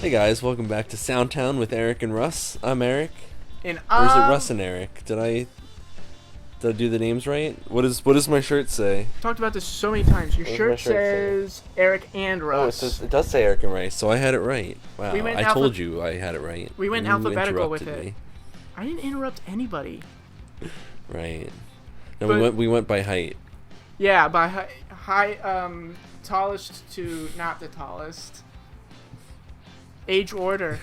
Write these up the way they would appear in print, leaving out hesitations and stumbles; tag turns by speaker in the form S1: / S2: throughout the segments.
S1: Hey guys, welcome back to Soundtown with Eric and Russ. I'm Eric.
S2: And
S1: Or is it Russ and Eric? Did I do the names right? What does my shirt say?
S2: talked about this so many times. Your
S1: What does
S2: shirt
S1: my shirt
S2: says Eric and Russ.
S1: It does say Eric and Rice, so I had it right. Wow,
S2: We went
S1: I told you I had it right.
S2: We went
S1: and you
S2: alphabetical with
S1: interrupted
S2: it.
S1: me.
S2: I didn't interrupt anybody.
S1: Right. No,
S2: But-
S1: we went by height.
S2: Yeah, by tallest to not the tallest. Age order.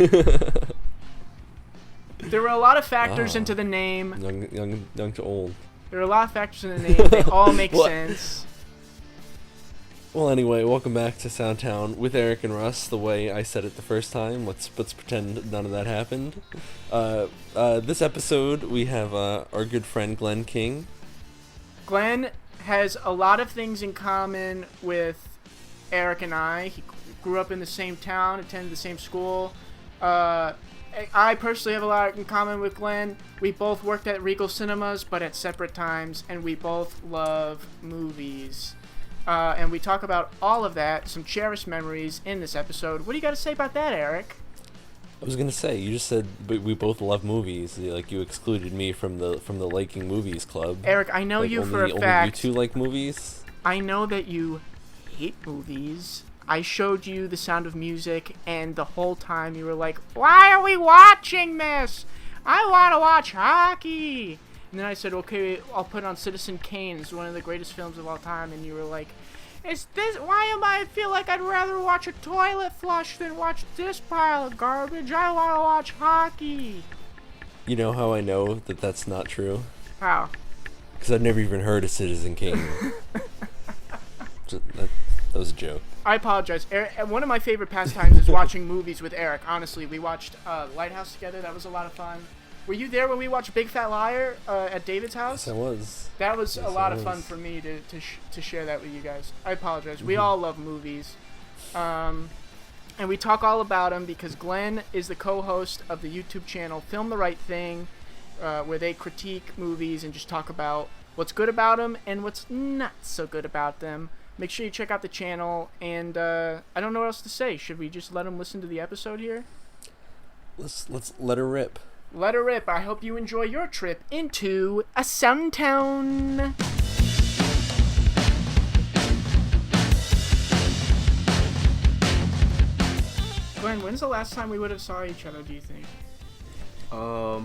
S2: There were a lot of factors
S1: Oh.
S2: into the name.
S1: Young to old.
S2: There are a lot of factors in the name. They all make
S1: What?
S2: sense.
S1: Well, anyway, welcome back to Soundtown with Eric and Russ. The way I said it the first time, let's pretend none of that happened. This episode we have our good friend Glenn King.
S2: Glenn has a lot of things in common with Eric and I. He grew up in the same town, attended the same school. I personally have a lot in common with Glenn. We both worked at Regal Cinemas, but at separate times, and we both love movies. And we talk about all of that, some cherished memories in this episode. What do you got to say about that, Eric?
S1: I was gonna say, you just said we both love movies. Like, you excluded me from the liking movies club.
S2: Eric, I know
S1: Like,
S2: you
S1: only,
S2: for a
S1: only
S2: fact.
S1: you two like movies.
S2: I know that you hate movies. I showed you The Sound of Music, and the whole time you were like, "Why are we watching this? I want to watch hockey." And then I said, "Okay, I'll put on Citizen Kane. It's one of the greatest films of all time." And you were like, "Is this? Why am I feel like I'd rather watch a toilet flush than watch this pile of garbage? I want to watch hockey."
S1: You know how I know that that's not true?
S2: How?
S1: Because I've never even heard of Citizen Kane. that was a joke.
S2: I apologize. One of my favorite pastimes is watching movies with Eric. Honestly, we watched Lighthouse together. That was a lot of fun. Were you there when we watched Big Fat Liar at David's house?
S1: Yes, I was.
S2: That was
S1: Yes,
S2: a lot
S1: I
S2: of fun
S1: was.
S2: for me to share that with you guys. I apologize. We all love movies. And we talk all about them because Glenn is the co-host of the YouTube channel Film the Right Thing, where they critique movies and just talk about what's good about them and what's not so good about them. Make sure you check out the channel, and I don't know what else to say. Should we just let them listen to the episode here?
S1: Let's let her rip.
S2: Let her rip. I hope you enjoy your trip into a Soundtown. Glenn, when's the last time we would have saw each other, do you think?
S3: I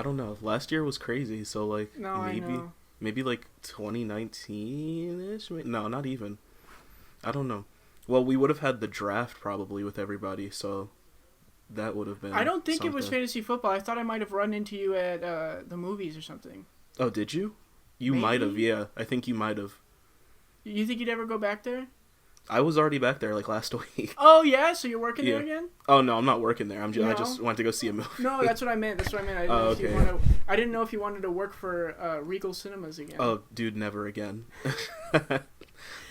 S3: don't know. Last year was crazy, so like
S2: No, I know.
S3: maybe like 2019-ish? No, not even. I don't know. Well, we would have had the draft probably with everybody, so that would have been
S2: I don't think it was
S3: something.
S2: fantasy football. I thought I might have run into you at the movies or something.
S3: Oh, did you? You
S2: Maybe?
S3: might have, yeah. I think you might have.
S2: You think you'd ever go back there?
S3: I was already back there like last week.
S2: Oh, yeah? So you're working there
S3: Yeah.
S2: again?
S3: Oh no, I'm not working there. I
S2: No?
S3: just went to go see a movie.
S2: No, that's what I meant. I didn't know if you
S3: okay.
S2: I didn't know if you wanted to work for Regal Cinemas again.
S3: Oh, dude, never again. That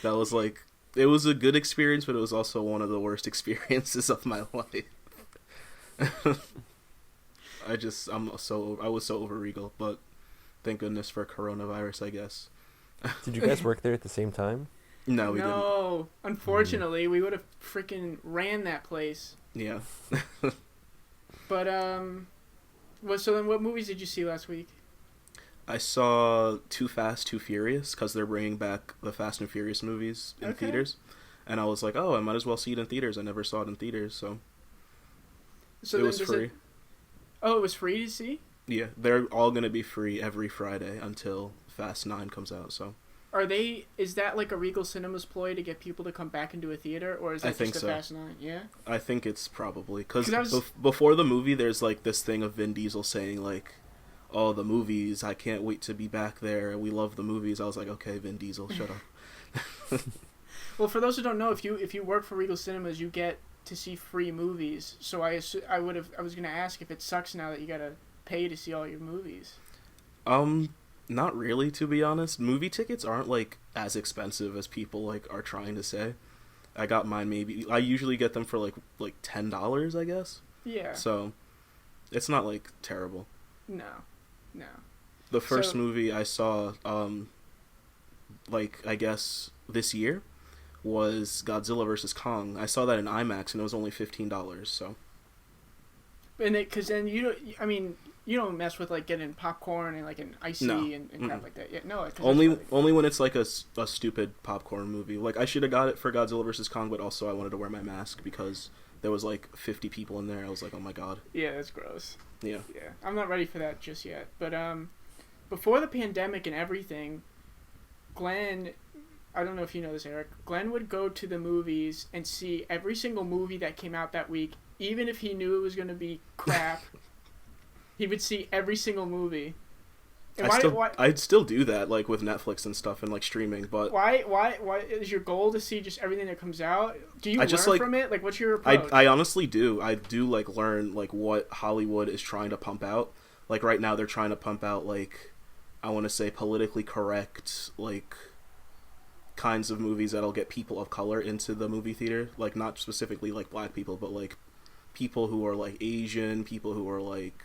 S3: was like, it was a good experience, but it was also one of the worst experiences of my life. I was so over Regal, but thank goodness for coronavirus, I guess.
S1: Did you guys work there at the same time?
S3: No, we didn't.
S2: No, unfortunately, we would have freaking ran that place.
S3: Yeah.
S2: But so then, what movies did you see last week?
S3: I saw Too Fast, Too Furious, because they're bringing back the Fast and Furious movies in
S2: Okay.
S3: theaters. And I was like, oh, I might as well see it in theaters. I never saw it in theaters, so
S2: So
S3: it
S2: then
S3: was
S2: does
S3: free.
S2: Oh, it was free to see.
S3: Yeah, they're all going to be free every Friday until Fast 9 comes out, so.
S2: Are they? Is that like a Regal Cinemas ploy to get people to come back into a theater, or is that
S3: I think
S2: just a
S3: so.
S2: Fast 9? Yeah.
S3: I think it's probably because
S2: 'Cause I was-
S3: before the movie, there's like this thing of Vin Diesel saying like, "Oh, the movies! I can't wait to be back there. We love the movies." I was like, "Okay, Vin Diesel, shut up."
S2: Well, for those who don't know, if you work for Regal Cinemas, you get to see free movies. So I was gonna ask if it sucks now that you gotta pay to see all your movies.
S3: Not really, to be honest. Movie tickets aren't like as expensive as people like are trying to say. I got mine I usually get them for like $10, I guess.
S2: Yeah.
S3: So it's not like terrible.
S2: No.
S3: The first
S2: So-
S3: movie I saw, like I guess this year, was Godzilla versus Kong. I saw that in IMAX and it was only $15. So.
S2: And because then I mean, you don't mess with like getting popcorn and like an icy
S3: No.
S2: and crap like that. Yeah, no.
S3: Only when it's like a stupid popcorn movie. Like I should have got it for Godzilla versus Kong, but also I wanted to wear my mask because there was like 50 people in there. I was like, oh my god.
S2: Yeah, that's gross.
S3: Yeah.
S2: Yeah, I'm not ready for that just yet. But before the pandemic and everything, Glenn, I don't know if you know this, Eric. Glenn would go to the movies and see every single movie that came out that week, even if he knew it was going to be crap. He would see every single movie. And
S3: I'd still do that, like with Netflix and stuff and like streaming, but
S2: why is your goal to see just everything that comes out? Do you learn from it? Like, what's your approach?
S3: I honestly do. I do like learn like what Hollywood is trying to pump out. Like right now, they're trying to pump out like, I want to say politically correct like kinds of movies that'll get people of color into the movie theater. Like not specifically like black people, but like people who are like Asian, people who are like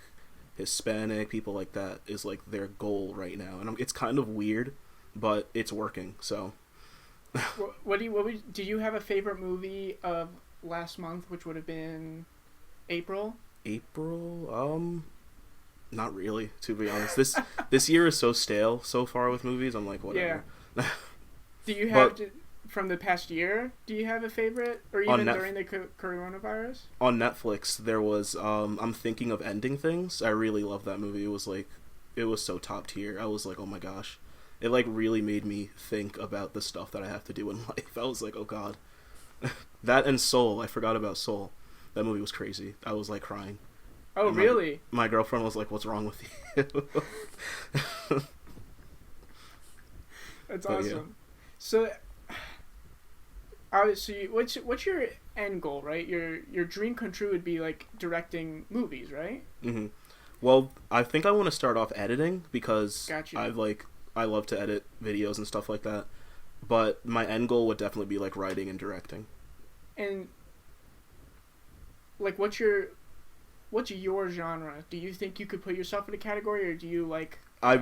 S3: Hispanic, people like that is like their goal right now, and it's kind of weird, but it's working. So,
S2: do you have a favorite movie of last month, which would have been April?
S3: Not really, to be honest. This year is so stale so far with movies. I'm like, whatever.
S2: Yeah. Do you have from the past year? Do you have a favorite, or even during the coronavirus?
S3: On Netflix, there was I'm Thinking of Ending Things. I really love that movie. It was so top tier. I was like, oh my gosh, it like really made me think about the stuff that I have to do in life. I was like, oh god. That and Soul. I forgot about Soul. That movie was crazy. I was like crying.
S2: Oh,
S3: and
S2: really?
S3: My girlfriend was like, what's wrong with you?
S2: That's awesome. Yeah. What's your end goal, right? Your dream come true would be like directing movies, right?
S3: Mm-hmm. Well, I think I want to start off editing because
S2: Gotcha.
S3: I love to edit videos and stuff like that. But my end goal would definitely be like writing and directing.
S2: And like, what's your genre? Do you think you could put yourself in a category, or do you like?
S3: I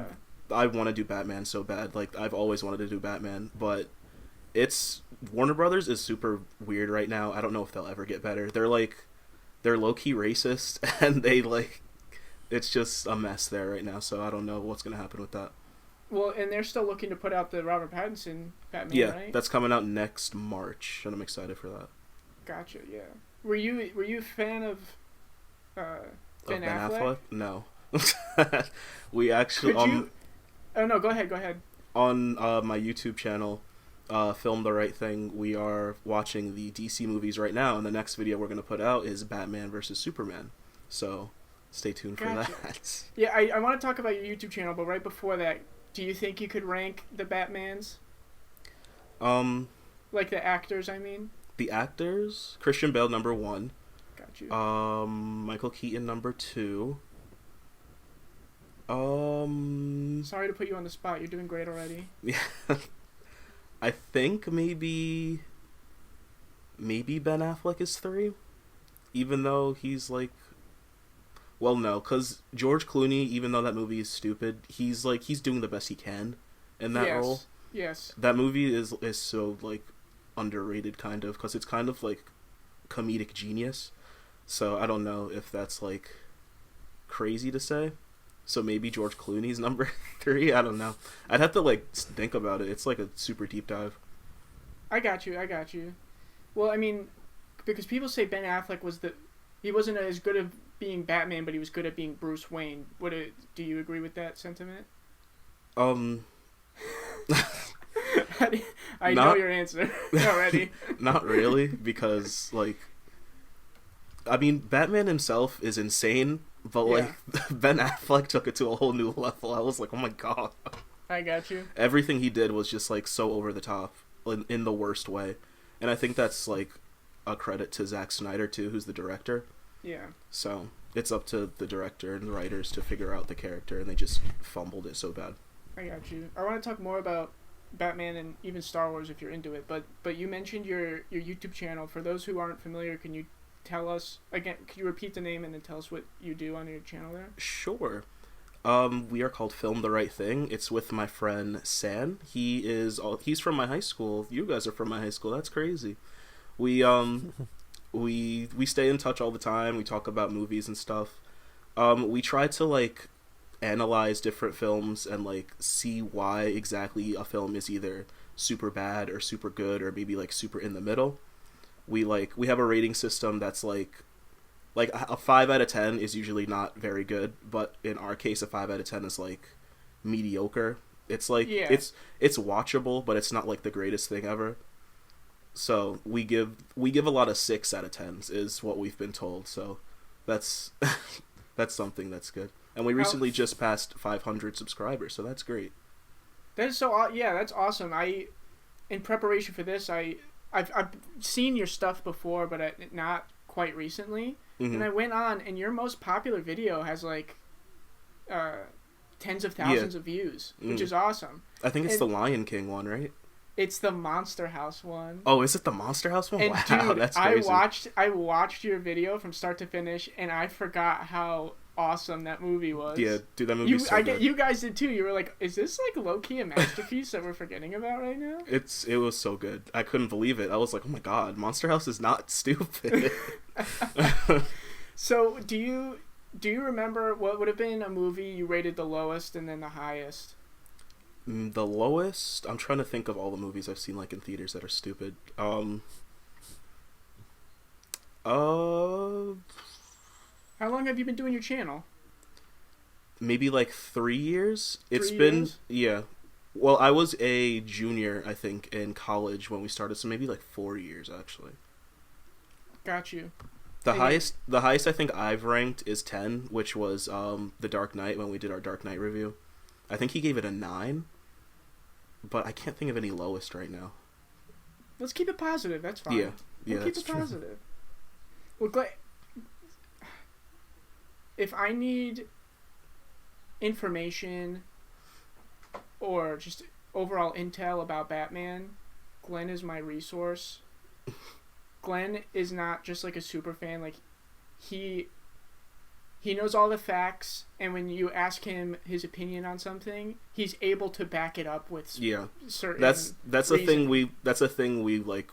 S3: want to do Batman so bad. Like I've always wanted to do Batman, but Warner Brothers is super weird right now. I don't know if they'll ever get better. They're low key racist, and it's just a mess there right now. So I don't know what's gonna happen with that.
S2: Well, and they're still looking to put out the Robert Pattinson Batman, right? Yeah,
S3: that's coming out next March, and I'm excited for that.
S2: Gotcha. Yeah. Were you a fan of Ben Affleck?
S3: No. We actually
S2: Oh no, go ahead.
S3: On my YouTube channel, Film the Right Thing, we are watching the DC movies right now, and the next video we're going to put out is Batman versus Superman. So, stay tuned for that.
S2: Yeah, I want to talk about your YouTube channel, but right before that, do you think you could rank the Batmans? Like the actors, I mean?
S3: The actors? Christian Bale, number 1.
S2: Got you.
S3: Michael Keaton, number 2.
S2: Sorry to put you on the spot. You're doing great already.
S3: Yeah. I think maybe Ben Affleck is 3, even though he's like, well, no, because George Clooney, even though that movie is stupid, he's doing the best he can in that role.
S2: Yes.
S3: That movie is so like underrated, kind of, because it's kind of like comedic genius. So I don't know if that's like crazy to say. So maybe George Clooney's number 3. I don't know. I'd have to like think about it. It's like a super deep dive.
S2: I got you. Well, I mean, because people say Ben Affleck he wasn't as good at being Batman, but he was good at being Bruce Wayne. Do you agree with that sentiment? I know your answer already.
S3: Not really, because like, I mean, Batman himself is insane. But, like, Ben Affleck took it to a whole new level. I was like, oh my god.
S2: I got you.
S3: Everything he did was just, like, so over the top. In the worst way. And I think that's, like, a credit to Zack Snyder, too, who's the director.
S2: Yeah.
S3: So, it's up to the director and the writers to figure out the character, and they just fumbled it so bad.
S2: I got you. I want to talk more about Batman and even Star Wars if you're into it. But you mentioned your YouTube channel. For those who aren't familiar, can you tell us again? Can you repeat the name and then tell us what you do on your channel there?
S3: Sure. We are called Film the Right Thing. It's with my friend San. He's from my high school. You guys are from my high school. That's crazy. We we stay in touch all the time. We talk about movies and stuff. We try to like analyze different films and like see why exactly a film is either super bad or super good or maybe like super in the middle. We have a rating system that's like a 5 out of 10 is usually not very good, but in our case a 5 out of 10 is like mediocre. It's like it's watchable, but it's not like the greatest thing ever. So we give a lot of 6 out of 10s is what we've been told. So that's that's something that's good. And we recently just passed 500 subscribers, so that's great.
S2: That's that's awesome. In preparation for this, I've seen your stuff before, but not quite recently. Mm-hmm. And I went on, and your most popular video has like tens of thousands of views, which is awesome.
S3: I think it's the Lion King one, right?
S2: It's the Monster House one.
S3: Oh, is it the Monster House one?
S2: And
S3: wow,
S2: dude,
S3: that's crazy.
S2: I watched your video from start to finish, and I forgot how awesome that movie was.
S3: Yeah, dude, that movie's so good.
S2: You guys did too. You were like, is this like low-key a masterpiece that we're forgetting about right now?
S3: It was so good. I couldn't believe it. I was like, oh my god, Monster House is not stupid.
S2: So, do you remember what would have been a movie you rated the lowest and then the highest?
S3: The lowest? I'm trying to think of all the movies I've seen like in theaters that are stupid.
S2: How long have you been doing your channel?
S3: Maybe like 3 years. It's
S2: 3
S3: been
S2: years?
S3: Yeah. Well, I was a junior, I think, in college when we started, so maybe like 4 years actually.
S2: Got you.
S3: The highest I think I've ranked is 10, which was The Dark Knight when we did our Dark Knight review. I think he gave it a 9, but I can't think of any lowest right now.
S2: Let's keep it positive. That's fine.
S3: Yeah,
S2: we'll keep it positive. Well, if I need information or just overall intel about Batman, Glenn is my resource. Glenn is not just like a super fan. Like he knows all the facts, and when you ask him his opinion on something, he's able to back it up with certain. That's a thing we like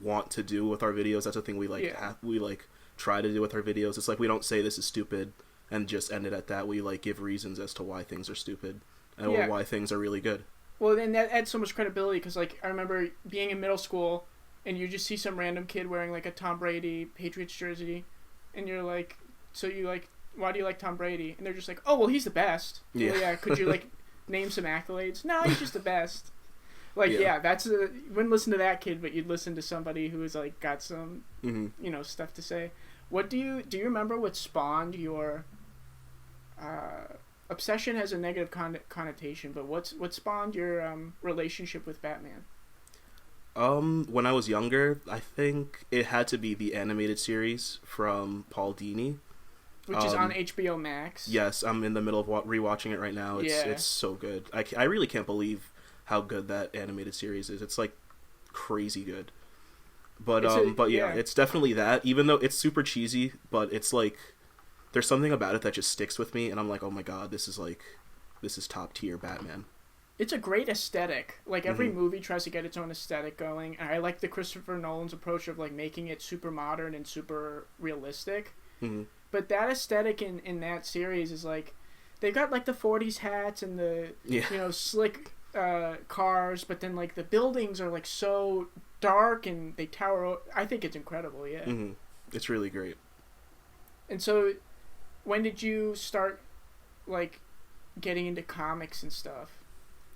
S2: want to do with our videos. That's a thing we like we like try to do with our videos. It's like we don't say this is stupid and just end it at that. We like give reasons as to why things are stupid and why things are really good. Well, then that adds so much credibility because like I remember being in middle school and you just see some random kid wearing like a Tom Brady Patriots jersey, and you're like, so you like, why do you like Tom Brady? And they're just like, oh well, he's the best.
S3: Yeah.
S2: Well, yeah. Could you like name some accolades? No, he's just the best. Like that's you wouldn't listen to that kid, but you'd listen to somebody who was like got some stuff to say. What do you remember? What spawned your obsession? Has a negative connotation, but what spawned your relationship with Batman?
S3: When I was younger, I think it had to be the animated series from Paul Dini,
S2: which is on HBO Max.
S3: Yes, I'm in the middle of rewatching it right now. It's so good. I really can't believe how good that animated series is. It's like crazy good. But it's definitely that. Even though it's super cheesy, but it's like there's something about it that just sticks with me, and I'm like, oh my god, this is top tier Batman.
S2: It's a great aesthetic. Like every movie tries to get its own aesthetic going, and I like the Christopher Nolan's approach of like making it super modern and super realistic. Mm-hmm. But that aesthetic in that series is like they've got like the 40s hats and the slick cars, but then like the buildings are like so dark and they tower. I think it's incredible. Yeah,
S3: it's really great.
S2: And so, when did you start like getting into comics and stuff?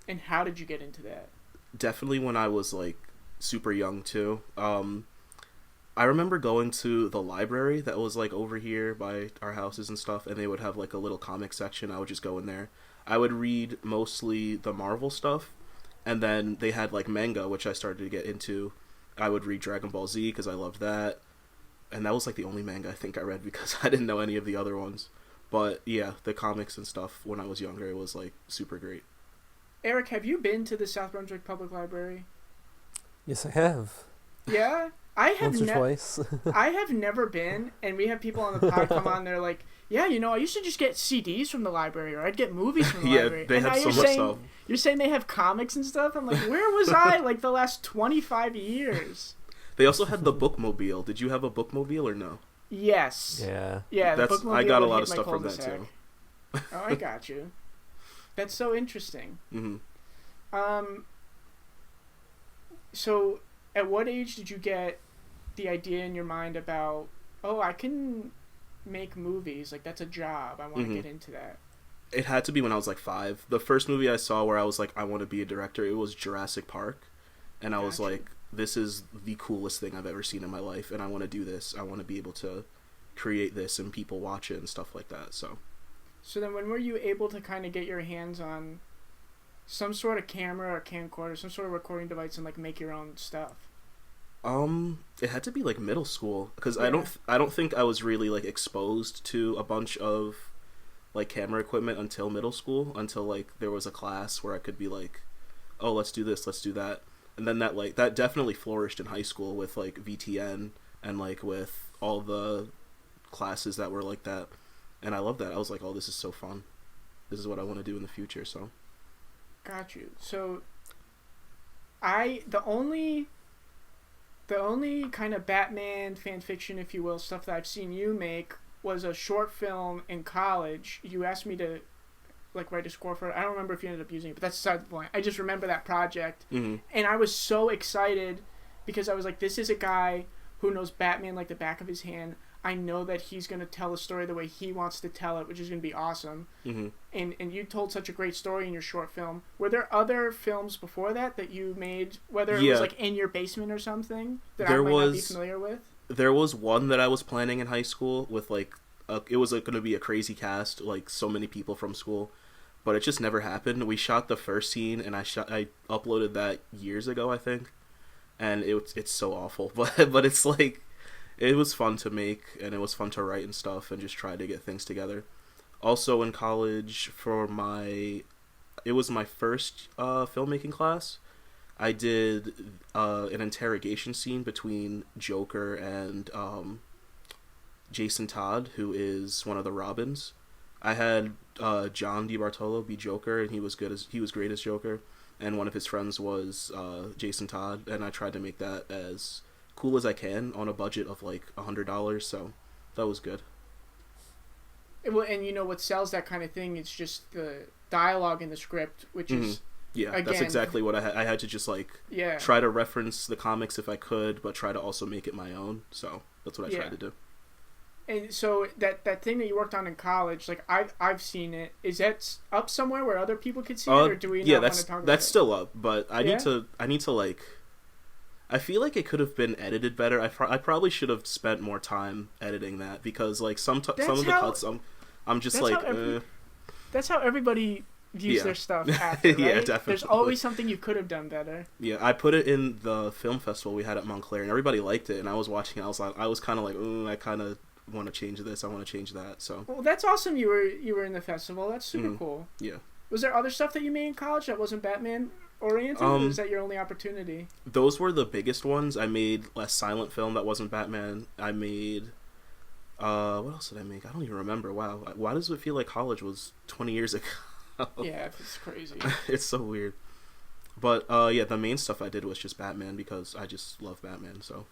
S2: And how did you get into that?
S3: Definitely when I was like super young too. I remember going to the library that was like over here by our houses and stuff, and they would have like a little comic section. I would just go in there. I would read mostly the Marvel stuff, and then they had like manga, which I started to get into. I would read Dragon Ball Z because I loved that, and that was like the only manga I think I read because I didn't know any of the other ones. But yeah, the comics and stuff when I was younger, it was like super great.
S2: Eric, have you been to the South Brunswick Public Library?
S1: Yes, I have.
S2: Yeah? I have
S1: once or twice.
S2: I have never been, and we have people on the pod come on, they're like, Yeah, I used to just get CDs from the library, or I'd get movies from the library.
S3: They have so much stuff.
S2: You're saying they have comics and stuff? I'm like, where was I, like, the last 25 years?
S3: They also had the bookmobile. Did you have a bookmobile or no?
S2: Yes.
S1: Yeah.
S2: Yeah, the bookmobile
S3: I got a lot
S2: hit
S3: of
S2: my
S3: stuff from that,
S2: cul-de-sac.
S3: too.
S2: Oh, I got you. That's so interesting.
S3: Mm-hmm.
S2: So, at what age did you get the idea in your mind about, I can make movies, like, that's a job, I want to get into that?
S3: It had to be when I was like 5. The first movie I saw where I was like, I want to be a director, it was Jurassic Park, and I was like, this is the coolest thing I've ever seen in my life, and I want to do this. I want to be able to create this and people watch it and stuff like that. So
S2: then when were you able to kind of get your hands on some sort of camera or camcorder, some sort of recording device, and like make your own stuff?
S3: It had to be like middle school, because
S2: Yeah.
S3: I don't think I was really like exposed to a bunch of like camera equipment until middle school, until like there was a class where I could be like, oh, let's do this, let's do that. And then that definitely flourished in high school with like VTN and like with all the classes that were like that. And I love that. I was like, oh, this is so fun. This is what I want to do in the future. So
S2: Got you. So the only kind of Batman fan fiction, if you will, stuff that I've seen you make was a short film in college. You asked me to like write a score for it. I don't remember if you ended up using it, but that's beside the point. I just remember that project, and I was so excited because I was like, this is a guy who knows Batman like the back of his hand. I know that he's going to tell the story the way he wants to tell it, which is going to be awesome. And you told such a great story in your short film. Were there other films before that you made, whether it was like in your basement or something, that I might not be familiar with?
S3: There was one that I was planning in high school with like, it was like, going to be a crazy cast, like so many people from school, but it just never happened. We shot the first scene, and I uploaded that years ago, I think, and it's so awful, but it's like, it was fun to make, and it was fun to write and stuff, and just try to get things together. Also in college, it was my first filmmaking class, I did an interrogation scene between Joker and Jason Todd, who is one of the Robins. I had John DiBartolo be Joker, and he was great as Joker, and one of his friends was Jason Todd, and I tried to make that as cool as I can on a budget of like $100, so that was good.
S2: Well, and what sells that kind of thing is just the dialogue in the script, which is
S3: again, that's exactly what I had to just like try to reference the comics if I could, but try to also make it my own. So that's what I tried to do.
S2: And so that thing that you worked on in college, like I've seen it. Is that up somewhere where other people could see it, or do we not want to talk about it?
S3: That's still up, but I need to like. I feel like it could have been edited better. I probably should have spent more time editing that, because like some of the cuts I'm just like.
S2: That's how everybody views their stuff after, right?
S3: Yeah, definitely.
S2: There's always something you could have done better.
S3: Yeah, I put it in the film festival we had at Montclair, and everybody liked it. And I was watching it. I was kind of like, I kind of want to change this. I want to change that. So. Well,
S2: that's awesome. You were in the festival. That's super cool.
S3: Yeah.
S2: Was there other stuff that you made in college that wasn't Batman oriented? Or is that your only opportunity?
S3: Those were the biggest ones. I made a silent film that wasn't Batman. I made. What else did I make? I don't even remember. Wow. Why does it feel like college was 20 years ago?
S2: Yeah, it's crazy.
S3: It's so weird. But the main stuff I did was just Batman, because I just love Batman. So.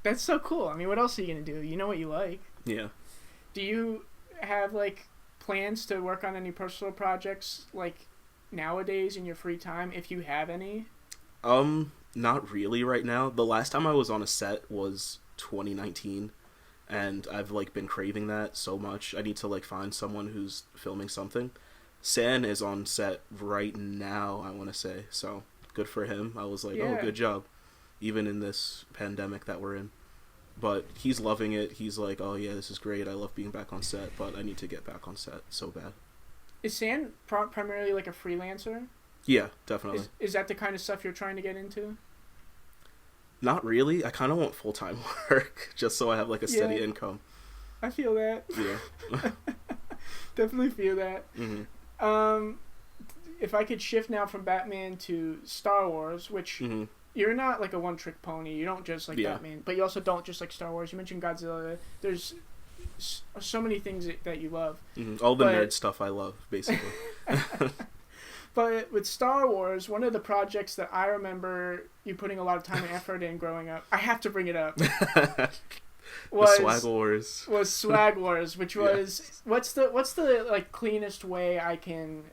S2: That's so cool. I mean, what else are you gonna do? You know what you like.
S3: Yeah.
S2: Do you have like plans to work on any personal projects like nowadays in your free time, if you have any?
S3: Not really right now. The last time I was on a set was 2019, and I've like been craving that so much. I need to like find someone who's filming something. San is on set right now, I want to say, so good for him. I was like, oh, good job, even in this pandemic that we're in. But he's loving it. He's like, oh yeah, this is great. I love being back on set, but I need to get back on set so bad.
S2: Is San primarily like a freelancer?
S3: Yeah, definitely.
S2: Is that the kind of stuff you're trying to get into?
S3: Not really. I kind of want full-time work, just so I have like a steady income.
S2: I feel that.
S3: Yeah.
S2: Definitely feel that. If I could shift now from Batman to Star Wars, which you're not like a one-trick pony. You don't just like Batman, but you also don't just like Star Wars. You mentioned Godzilla. There's so many things that you love.
S3: All the nerd stuff I love, basically.
S2: But with Star Wars, one of the projects that I remember you putting a lot of time and effort in growing up, I have to bring it up.
S3: Was Swag Wars.
S2: Was Swag Wars, which was what's the like cleanest way I can,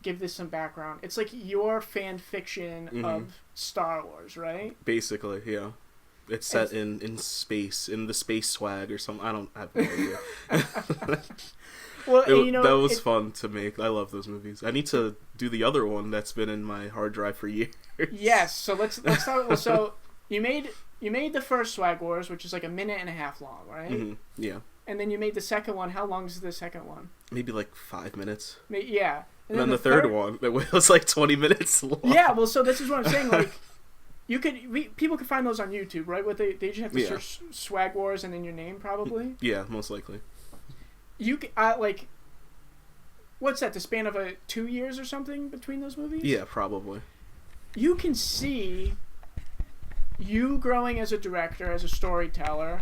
S2: give this some background. It's like your fan fiction of Star Wars, right?
S3: Basically, yeah. It's set in space, in the space swag or something. I have no idea.
S2: Well,
S3: that was fun to make. I love those movies. I need to do the other one that's been in my hard drive for years.
S2: Yes, so let's start. Well, so you made the first Swag Wars, which is like 1.5 minutes long, right?
S3: Mm-hmm. Yeah.
S2: And then you made the second one. How long is the second one?
S3: Maybe like 5 minutes.
S2: Yeah.
S3: And then the third one that was like 20 minutes long.
S2: Yeah. Well, so this is what I'm saying. Like, people can find those on YouTube, right? What they just have to search Swag Wars and then your name, probably.
S3: Yeah, most likely.
S2: You like, what's that? The span of 2 years or something between those movies?
S3: Yeah, probably.
S2: You can see you growing as a director, as a storyteller,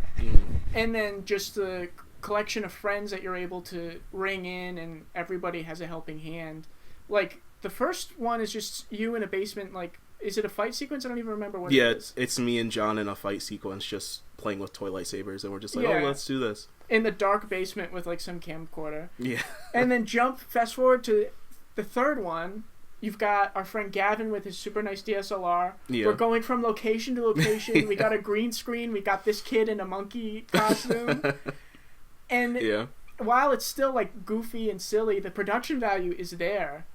S2: and then just the collection of friends that you're able to ring in, and everybody has a helping hand. Like, the first one is just you in a basement, like, is it a fight sequence? I don't even remember what it is.
S3: Yeah, it's me and John in a fight sequence just playing with toy lightsabers, and we're just like, oh, let's do this.
S2: In the dark basement with, like, some camcorder.
S3: Yeah.
S2: And then fast forward to the third one. You've got our friend Gavin with his super nice DSLR.
S3: Yeah.
S2: We're going from location to location. We got a green screen. We got this kid in a monkey costume. And while it's still, like, goofy and silly, the production value is there,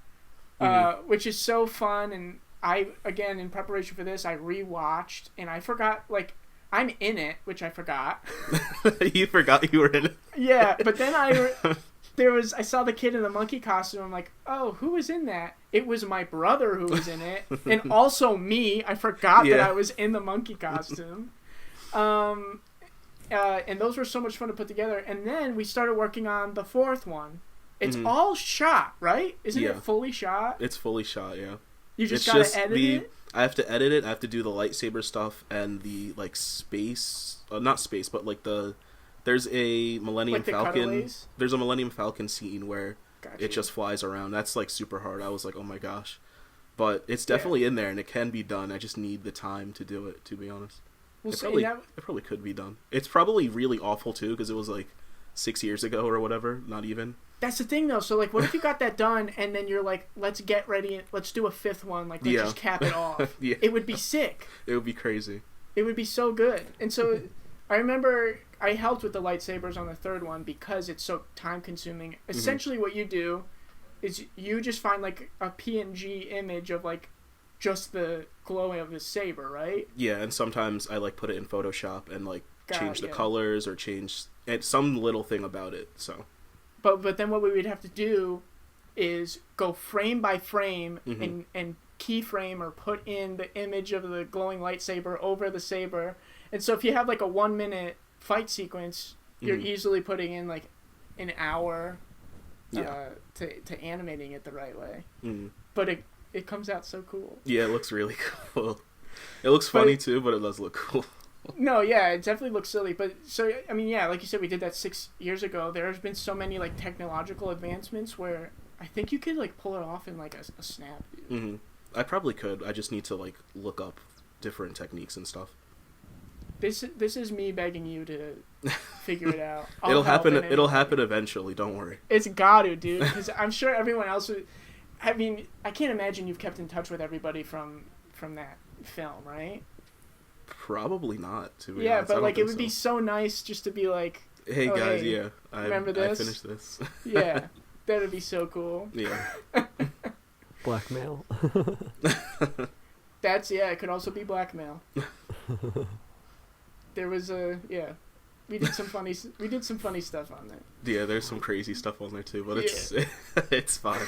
S2: which is so fun. And I, again, in preparation for this, I rewatched, and I forgot, like, I'm in it, which I forgot.
S3: You forgot you were in it?
S2: Yeah, but then I saw the kid in the monkey costume. I'm like, oh, who was in that? It was my brother who was in it, and also me. I forgot that I was in the monkey costume. And those were so much fun to put together. And then we started working on the fourth one. It's all shot, right? Isn't it fully shot?
S3: It's fully shot, yeah.
S2: You just gotta edit it?
S3: I have to edit it. I have to do the lightsaber stuff and the, like, space... not space, but, like, there's a Millennium Falcon...
S2: Cutaways?
S3: There's a Millennium Falcon scene where it just flies around. That's, like, super hard. I was like, oh my gosh. But it's definitely in there, and it can be done. I just need the time to do it, to be honest. Well, it probably could be done. It's probably really awful, too, because it was, like, 6 years ago or whatever. Not even.
S2: That's the thing, though. So, like, what if you got that done, and then you're like, let's get ready, let's do a fifth one, like, let's just cap it off. It would be sick.
S3: It would be crazy.
S2: It would be so good. And so, I remember I helped with the lightsabers on the third one because it's so time-consuming. Essentially, what you do is you just find, like, a PNG image of, like, just the glowing of the saber, right?
S3: Yeah, and sometimes I, like, put it in Photoshop and, like, change the colors or change some little thing about it, so...
S2: But then what we would have to do is go frame by frame and keyframe or put in the image of the glowing lightsaber over the saber. And so if you have like a 1 minute fight sequence, you're easily putting in like an hour to animating it the right way. But it comes out so cool.
S3: Yeah, it looks really cool. It looks funny too, but it does look cool.
S2: No, yeah, it definitely looks silly. But so, I mean, yeah, like you said, we did that 6 years ago. There's been so many like technological advancements where I think you could like pull it off in like a snap. Dude.
S3: I probably could. I just need to like look up different techniques and stuff.
S2: This is me begging you to figure it out.
S3: It'll happen. It'll happen eventually. Don't worry.
S2: It's gotta, dude. Because I'm sure everyone else would. I mean, I can't imagine you've kept in touch with everybody from that film, right?
S3: Probably not, to be honest.
S2: But like it would be so nice just to be like,
S3: hey guys,
S2: remember this?
S3: I finished this.
S2: Yeah, that'd be so cool.
S3: Yeah.
S1: Blackmail.
S2: It could also be blackmail. There was we did some funny stuff on there.
S3: Yeah, there's some crazy stuff on there too, but it's fine.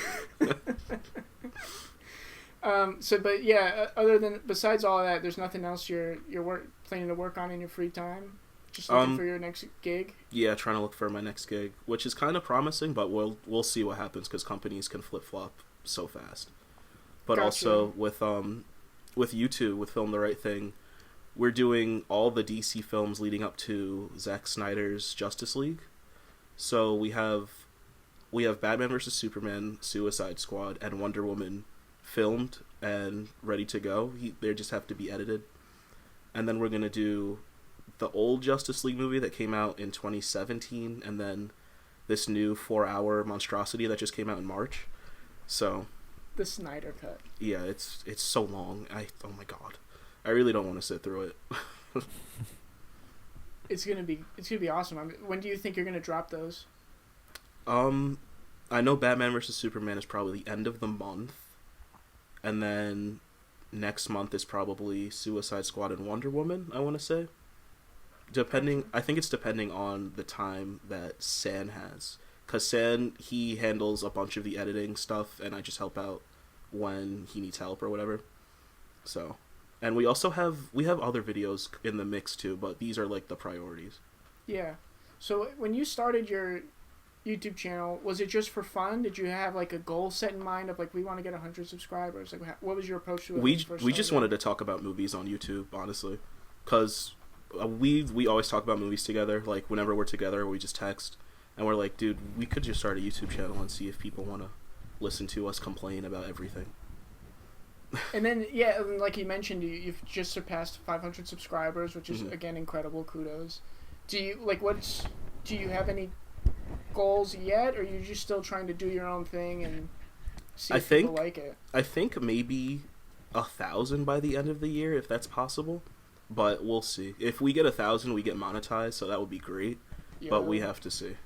S2: Besides all of that, there's nothing else you're planning to work on in your free time? Just looking for your next gig?
S3: Yeah, trying to look for my next gig, which is kind of promising, but we'll see what happens because companies can flip-flop so fast. But also with YouTube, with Film the Right Thing, we're doing all the DC films leading up to Zack Snyder's Justice League. So we have Batman vs Superman, Suicide Squad, and Wonder Woman filmed and ready to go. They just have to be edited. And then we're gonna do the old Justice League movie that came out in 2017, and then this new 4-hour monstrosity that just came out in March. So
S2: the Snyder Cut.
S3: Yeah, it's so long. Oh my god, I really don't want to sit through it.
S2: It's gonna be awesome. When do you think you're gonna drop those?
S3: I know Batman vs Superman is probably the end of the month, and then next month is probably Suicide Squad and Wonder Woman, I want to say. I think it's depending on the time that San has. Because San, he handles a bunch of the editing stuff, and I just help out when he needs help or whatever. So, and we also have other videos in the mix too, but these are like the priorities.
S2: Yeah. So when you started your YouTube channel, was it just for fun? Did you have like a goal set in mind of like, we want to get 100 subscribers? Like, what was your approach to it?
S3: We just wanted to talk about movies on YouTube, honestly, because we always talk about movies together. Like whenever we're together, we just text, and we're like, dude, we could just start a YouTube channel and see if people want to listen to us complain about everything.
S2: And then yeah, like you mentioned, you've just surpassed 500 subscribers, which is again incredible. Kudos. Do you have any goals yet, or are you just still trying to do your own thing and see if people like it?
S3: I think maybe 1,000 by the end of the year, if that's possible. But we'll see. If we get 1,000, we get monetized, so that would be great. Yeah. But we have to see.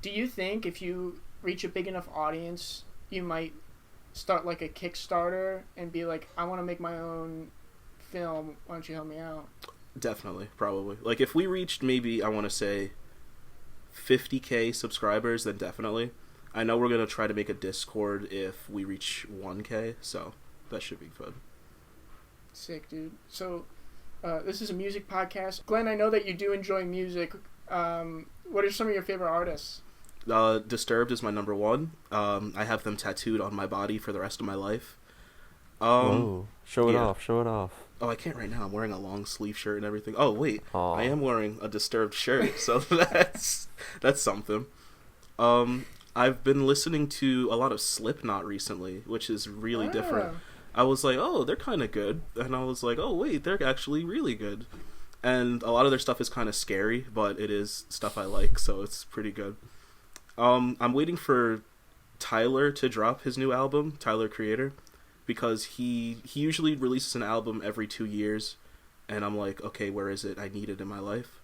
S2: Do you think if you reach a big enough audience, you might start like a Kickstarter and be like, I want to make my own film, why don't you help me out?
S3: Definitely, probably. Like if we reached maybe, I want to say 50k subscribers, then definitely. I know we're going to try to make a Discord if we reach 1k, so that should be fun.
S2: Sick, dude. So this is a music podcast. Glenn, I know that you do enjoy music. What are some of your favorite artists?
S3: Disturbed is my number one. I have them tattooed on my body for the rest of my life.
S1: Whoa. Show it off.
S3: Oh, I can't right now. I'm wearing a long sleeve shirt and everything. Oh, wait.
S1: Aww.
S3: I am wearing a Disturbed shirt, so that's something. I've been listening to a lot of Slipknot recently, which is really different. I was like, oh, they're kind of good. And I was like, oh, wait, they're actually really good. And a lot of their stuff is kind of scary, but it is stuff I like, so it's pretty good. I'm waiting for Tyler to drop his new album, Tyler Creator, because he usually releases an album every 2 years, and I'm like, okay, where is it? I need it in my life.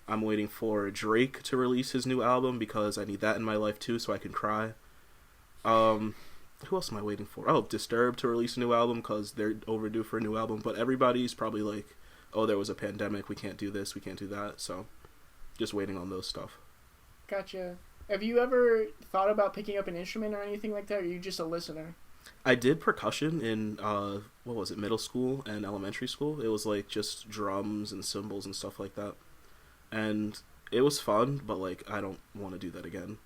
S3: I'm waiting for Drake to release his new album because I need that in my life too, so I can cry. Who else am I waiting for? Oh, Disturbed to release a new album because they're overdue for a new album, but everybody's probably like, oh, there was a pandemic, we can't do this, we can't do that, so just waiting on those stuff.
S2: Gotcha. Have you ever thought about picking up an instrument or anything like that, or are you just a listener?
S3: I did percussion in, middle school and elementary school. It was like just drums and cymbals and stuff like that. And it was fun, but like, I don't want to do that again.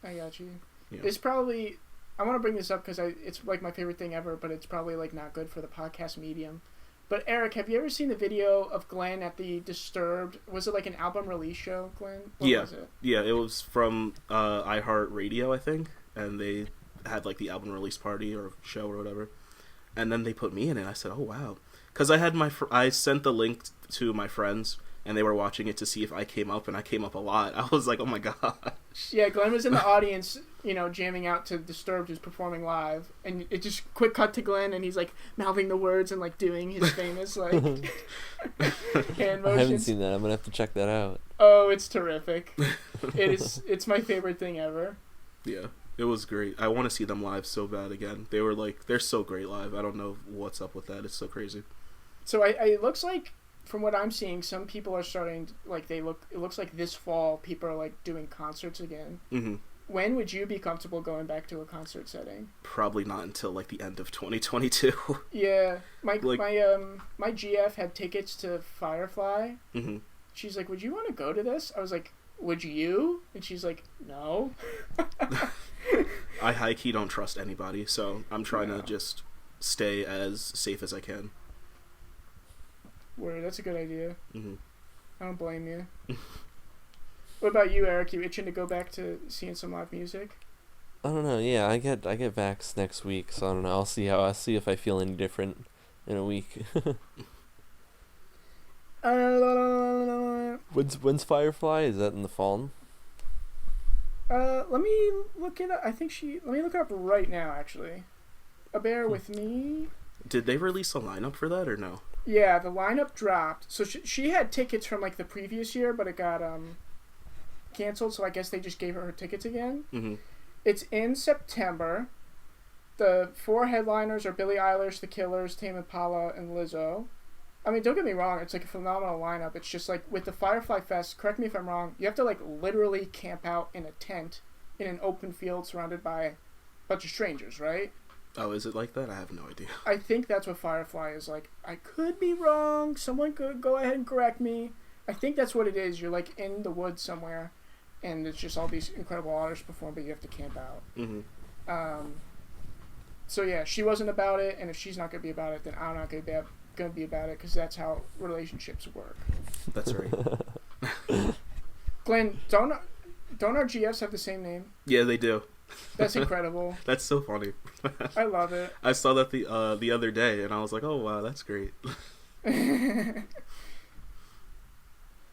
S2: I got you.
S3: Yeah.
S2: It's probably, I want to bring this up because it's like my favorite thing ever, but it's probably like not good for the podcast medium. But Eric, have you ever seen the video of Glenn at the Disturbed? Was it like an album release show, Glenn? What was it?
S3: Yeah, it was from iHeartRadio, I think, and they had like the album release party or show or whatever, and then they put me in it. I said, "Oh wow," because I had I sent the link to my friends, and they were watching it to see if I came up, and I came up a lot. I was like, "Oh my gosh!"
S2: Yeah, Glenn was in the audience, jamming out to Disturbed, who's performing live, and it just quick cut to Glenn, and he's like mouthing the words and like doing his famous like hand motions.
S1: I haven't seen that. I'm gonna have to check that out.
S2: Oh, it's terrific. It's my favorite thing ever.
S3: Yeah, it was great. I want to see them live so bad again. They're so great live. I don't know what's up with that. It's so crazy.
S2: So it looks like, from what I'm seeing, some people are starting, like, it looks like this fall people are like doing concerts again.
S3: Mm-hmm.
S2: When would you be comfortable going back to a concert setting?
S3: Probably not until like the end of 2022.
S2: Yeah, my GF had tickets to Firefly.
S3: Mm-hmm.
S2: She's like, would you want to go to this? I was like, would you? And she's like, no.
S3: I high-key don't trust anybody, so I'm trying to just stay as safe as I can.
S2: Word, that's a good idea.
S3: Mm-hmm.
S2: I don't blame you. What about you, Eric? You itching to go back to seeing some live music?
S1: I don't know. Yeah, I get vax next week, so I don't know. I'll see if I feel any different in a week. When's Firefly? Is that in the fall?
S2: Let me look it up. Let me look it up right now, actually. Bear with me.
S3: Did they release a lineup for that or no?
S2: Yeah, the lineup dropped. So she had tickets from like the previous year, but it got canceled. So I guess they just gave her tickets again.
S3: Mm-hmm.
S2: It's in September. The 4 headliners are Billie Eilish, The Killers, Tame Impala, and Lizzo. I mean, don't get me wrong, it's like a phenomenal lineup. It's just like with the Firefly Fest, correct me if I'm wrong, you have to like literally camp out in a tent in an open field surrounded by a bunch of strangers, right?
S3: Oh, is it like that? I have no idea.
S2: I think that's what Firefly is like. I could be wrong. Someone could go ahead and correct me. I think that's what it is. You're like in the woods somewhere, and it's just all these incredible artists perform, but you have to camp out.
S3: Mm-hmm.
S2: So yeah, she wasn't about it, and if she's not gonna be about it, then I'm not gonna be about it, because that's how relationships work.
S3: That's right.
S2: Glenn, don't our GFs have the same name?
S3: Yeah, they do.
S2: That's incredible.
S3: That's so funny.
S2: I love it.
S3: I saw that the other day, and I was like, oh wow, that's great.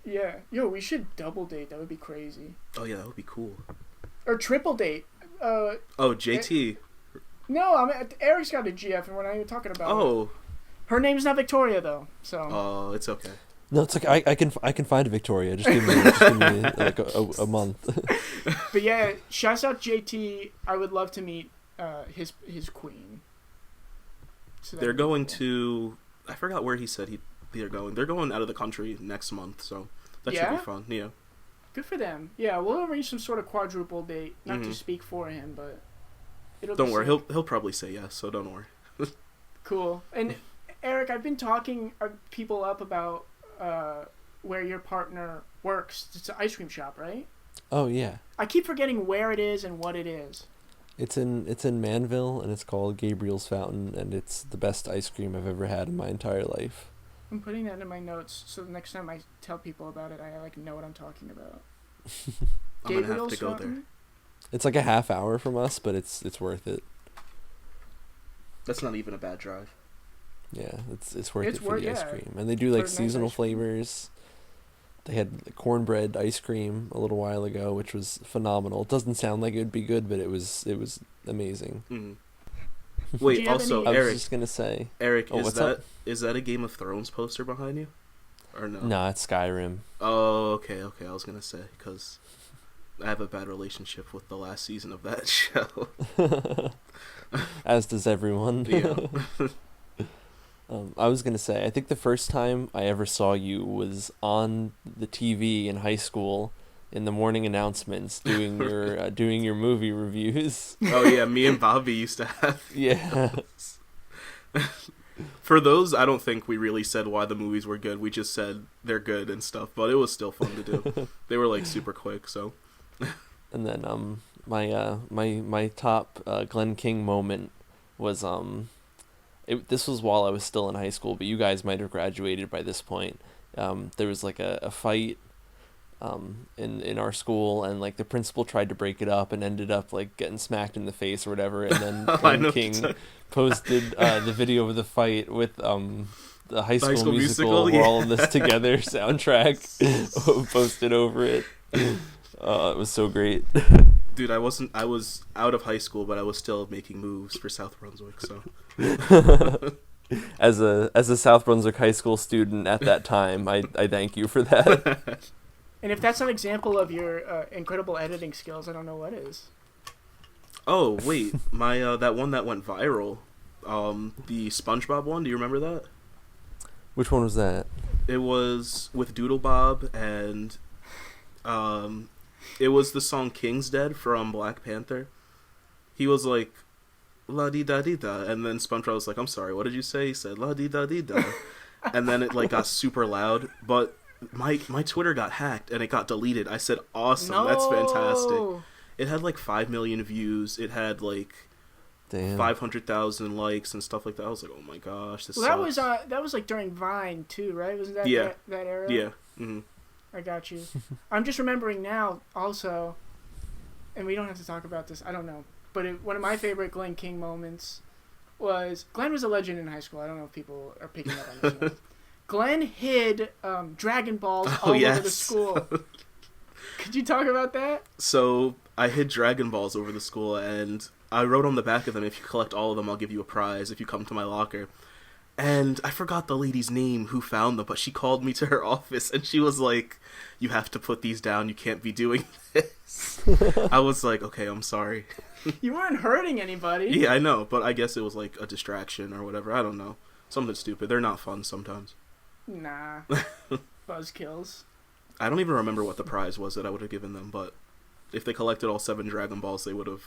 S2: Yeah. Yo, we should double date. That would be crazy.
S3: Oh yeah, that would be cool.
S2: Or triple date.
S3: Oh, JT.
S2: No, Eric's got a GF, and we're not even talking about it. Her name's not Victoria, though, so...
S3: Oh, it's okay.
S1: No, it's like I can find a Victoria. Just give me like a month.
S2: But yeah, shouts out JT. I would love to meet his queen. So
S3: they're going to... I forgot where he said they're going. They're going out of the country next month, so that should be fun. Yeah.
S2: Good for them. Yeah, we'll arrange some sort of quadruple date. Not to speak for him, but...
S3: Don't worry, he'll probably say yes, so don't worry.
S2: Cool. And Eric, I've been talking people up about where your partner works. It's an ice cream shop, right?
S1: Oh yeah.
S2: I keep forgetting where it is and what it is.
S1: It's in Manville, and it's called Gabriel's Fountain, and it's the best ice cream I've ever had in my entire life.
S2: I'm putting that in my notes, so the next time I tell people about it, I like know what I'm talking about.
S3: I'm gonna have to go there.
S1: It's like a half hour from us, but it's worth it.
S3: That's not even a bad drive.
S1: Yeah, it's worth it for the ice cream. And they do like seasonal flavors. They had cornbread ice cream a little while ago, which was phenomenal. It doesn't sound like it would be good, but it was amazing.
S3: Mm-hmm. Wait, also,
S1: I
S3: Eric,
S1: was just gonna say,
S3: Eric, is that a Game of Thrones poster behind you, or no?
S1: No, it's Skyrim.
S3: Oh, okay. I was gonna say, because I have a bad relationship with the last season of that show.
S1: As does everyone.
S3: Yeah.
S1: I was gonna say, I think the first time I ever saw you was on the TV in high school in the morning announcements doing your movie reviews.
S3: Oh yeah, me and Bobby used to have.
S1: Yeah.
S3: For those, I don't think we really said why the movies were good. We just said they're good and stuff, but it was still fun to do. They were like super quick, so.
S1: And then my top Glenn King moment was this was while I was still in high school, but you guys might have graduated by this point. There was like a fight in our school, and like the principal tried to break it up and ended up like getting smacked in the face or whatever, and then Glenn King posted the video of the fight with the High School Musical We're All in This Together soundtrack posted over it. It was so great.
S3: Dude, I was out of high school, but I was still making moves for South Brunswick, so.
S1: As a South Brunswick high school student at that time, I thank you for that.
S2: And if that's an example of your incredible editing skills, I don't know what is.
S3: Oh, wait, my that one that went viral, the SpongeBob one, do you remember that?
S1: Which one was that?
S3: It was with Doodle Bob, and it was the song King's Dead from Black Panther. He was like, la-dee-da-dee-da, and then SpongeBob was like, I'm sorry, what did you say? He said, la-dee-da-dee-da. And then it like got super loud, but my Twitter got hacked, and it got deleted. I said, awesome,
S2: no!
S3: That's fantastic. It had like 5 million views. It had like 500,000 likes and stuff like that. I was like, oh my gosh, this sucks.
S2: That was like during Vine too, right? Wasn't that that era?
S3: Yeah. Mm-hmm.
S2: I got you. I'm just remembering now also, and we don't have to talk about this. I don't know, but one of my favorite Glenn King moments was Glenn was a legend in high school. I don't know if people are picking up on this. Glenn hid Dragon Balls all over the school. Could you talk about that?
S3: So I hid Dragon Balls over the school, and I wrote on the back of them, if you collect all of them, I'll give you a prize if you come to my locker. And I forgot the lady's name who found them, but she called me to her office, and she was like, you have to put these down, you can't be doing this. I was like, okay, I'm sorry.
S2: You weren't hurting anybody.
S3: Yeah, I know, but I guess it was like a distraction or whatever, I don't know. Something stupid. They're not fun sometimes.
S2: Nah. Buzzkills.
S3: I don't even remember what the prize was that I would have given them, but if they collected all 7 Dragon Balls, they would have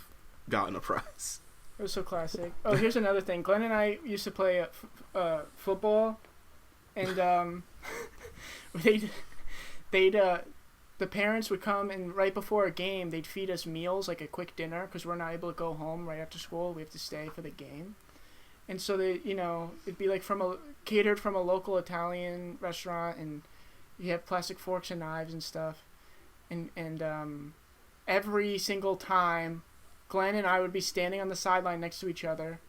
S3: gotten a prize.
S2: It was so classic. Oh, here's another thing. Glenn and I used to play football, and they'd the parents would come, and right before a game, they'd feed us meals, like a quick dinner, because we're not able to go home right after school. We have to stay for the game. And so they, it'd be like catered from a local Italian restaurant, and you have plastic forks and knives and stuff. And every single time, Glenn and I would be standing on the sideline next to each other,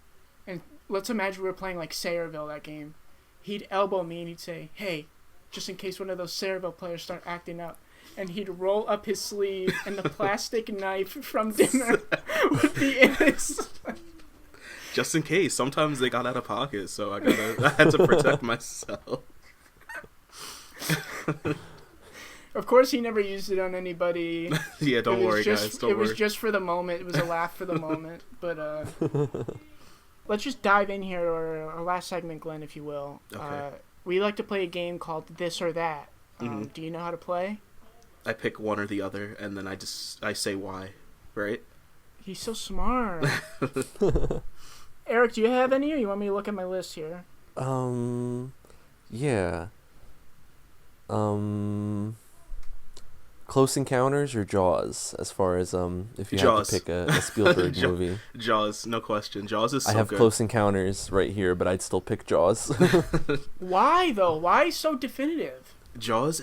S2: and let's imagine we were playing like Sayreville that game. He'd elbow me and he'd say, "Hey, just in case one of those Sayreville players start acting up." And he'd roll up his sleeve, and the plastic knife from dinner would be in his.
S3: Just in case. Sometimes they got out of pocket, so I had to protect myself.
S2: Of course, he never used it on anybody.
S3: Yeah, don't worry, guys. Don't worry.
S2: It was just for the moment. It was a laugh for the moment. But let's just dive in here to our last segment, Glenn, if you will.
S3: Okay.
S2: We like to play a game called This or That. Do you know how to play?
S3: I pick one or the other, and then I say why, right?
S2: He's so smart. Eric, do you have any, or you want me to look at my list here?
S1: Yeah. Close Encounters or Jaws, as far as if you
S3: Jaws.
S1: had to pick a Spielberg movie.
S3: Jaws, no question. Jaws is so good.
S1: I have Close Encounters right here, but I'd still pick Jaws.
S2: Why, though? Why so definitive?
S3: Jaws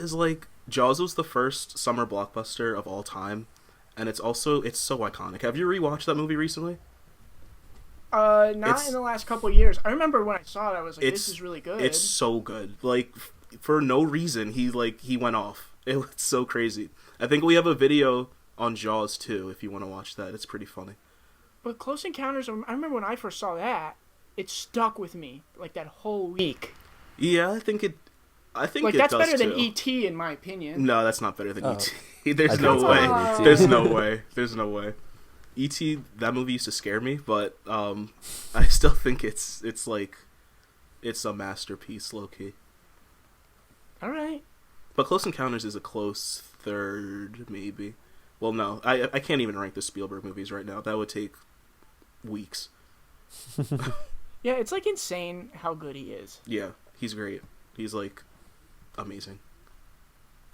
S3: was the first summer blockbuster of all time, and it's so iconic. Have you rewatched that movie recently?
S2: Not in the last couple of years. I remember when I saw it, I was like, this is really good.
S3: It's so good. Like, for no reason, he went off. It was so crazy. I think we have a video on Jaws, too, if you want to watch that. It's pretty funny.
S2: But Close Encounters, I remember when I first saw that, it stuck with me, like, that whole week.
S3: Yeah, I think it
S2: that's
S3: does
S2: better
S3: too.
S2: than E.T. in my opinion.
S3: No, that's not better than E.T. There's
S1: I
S3: no
S1: think
S3: way.
S1: it's better
S3: There's
S1: than
S3: no way. There's no way. E.T., that movie used to scare me, but I still think it's a masterpiece, low-key.
S2: All right.
S3: But Close Encounters is a close third, maybe. Well, no, I can't even rank the Spielberg movies right now. That would take weeks.
S2: Yeah, it's like insane how good he is.
S3: Yeah, he's great. He's like amazing.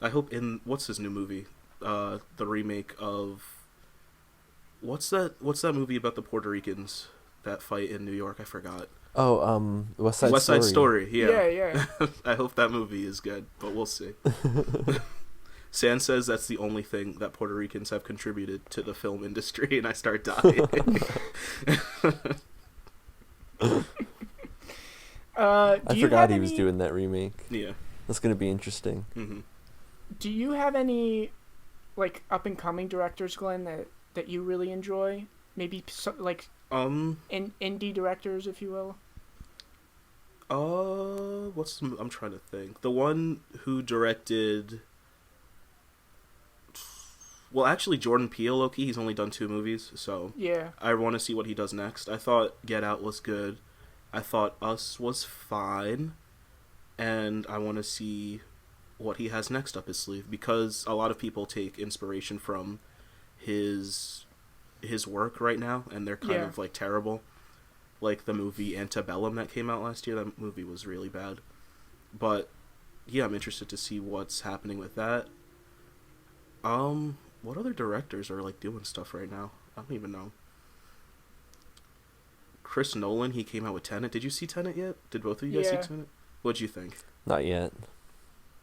S3: I hope what's his new movie? The remake of what's that movie about the Puerto Ricans that fight in New York? I forgot.
S1: Oh, West Side
S3: Story. Yeah.
S2: Yeah.
S3: I hope that movie is good, but we'll see. San says that's the only thing that Puerto Ricans have contributed to the film industry, and I start dying.
S1: I forgot he was doing that remake.
S3: Yeah.
S1: That's going to be interesting.
S3: Mm-hmm.
S2: Do you have any, like, up-and-coming directors, Glenn, that you really enjoy? Maybe, indie directors, if you will?
S3: I'm trying to think. The one who directed... Well, actually, Jordan Peele, low-key, he's only done 2 movies, so...
S2: Yeah.
S3: I want to see what he does next. I thought Get Out was good. I thought Us was fine. And I want to see what he has next up his sleeve, because a lot of people take inspiration from his work right now, and they're kind of, like, terrible. Like the movie Antebellum that came out last year. That movie was really bad. But, yeah, I'm interested to see what's happening with that. What other directors are, like, doing stuff right now? I don't even know. Chris Nolan, he came out with Tenet. Did you see Tenet yet? Did both of you guys see Tenet? What'd you think?
S1: Not yet.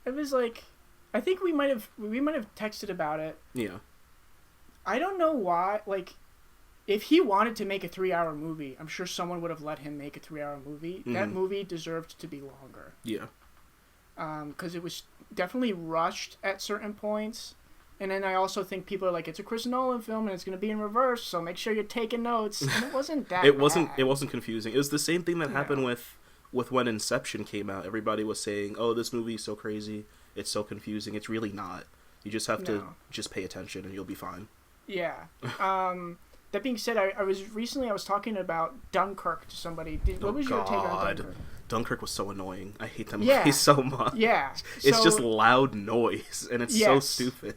S2: It was like, I think we might have texted about it.
S3: Yeah.
S2: I don't know why. Like, if he wanted to make a 3-hour movie, I'm sure someone would have let him make a 3-hour movie. Mm-hmm. That movie deserved to be longer.
S3: Yeah.
S2: Because it was definitely rushed at certain points. And then I also think people are like, it's a Chris Nolan film and it's going to be in reverse, so make sure you're taking notes. And it wasn't that
S3: It wasn't confusing. It was the same thing that happened with when Inception came out. Everybody was saying, oh, this movie is so crazy, it's so confusing. It's really not. You just have to just pay attention and you'll be fine.
S2: Yeah. That being said, I was talking about Dunkirk to somebody. What was your take on Dunkirk?
S3: Dunkirk was so annoying. I hate that movie so much.
S2: Yeah.
S3: It's just loud noise, and it's so stupid.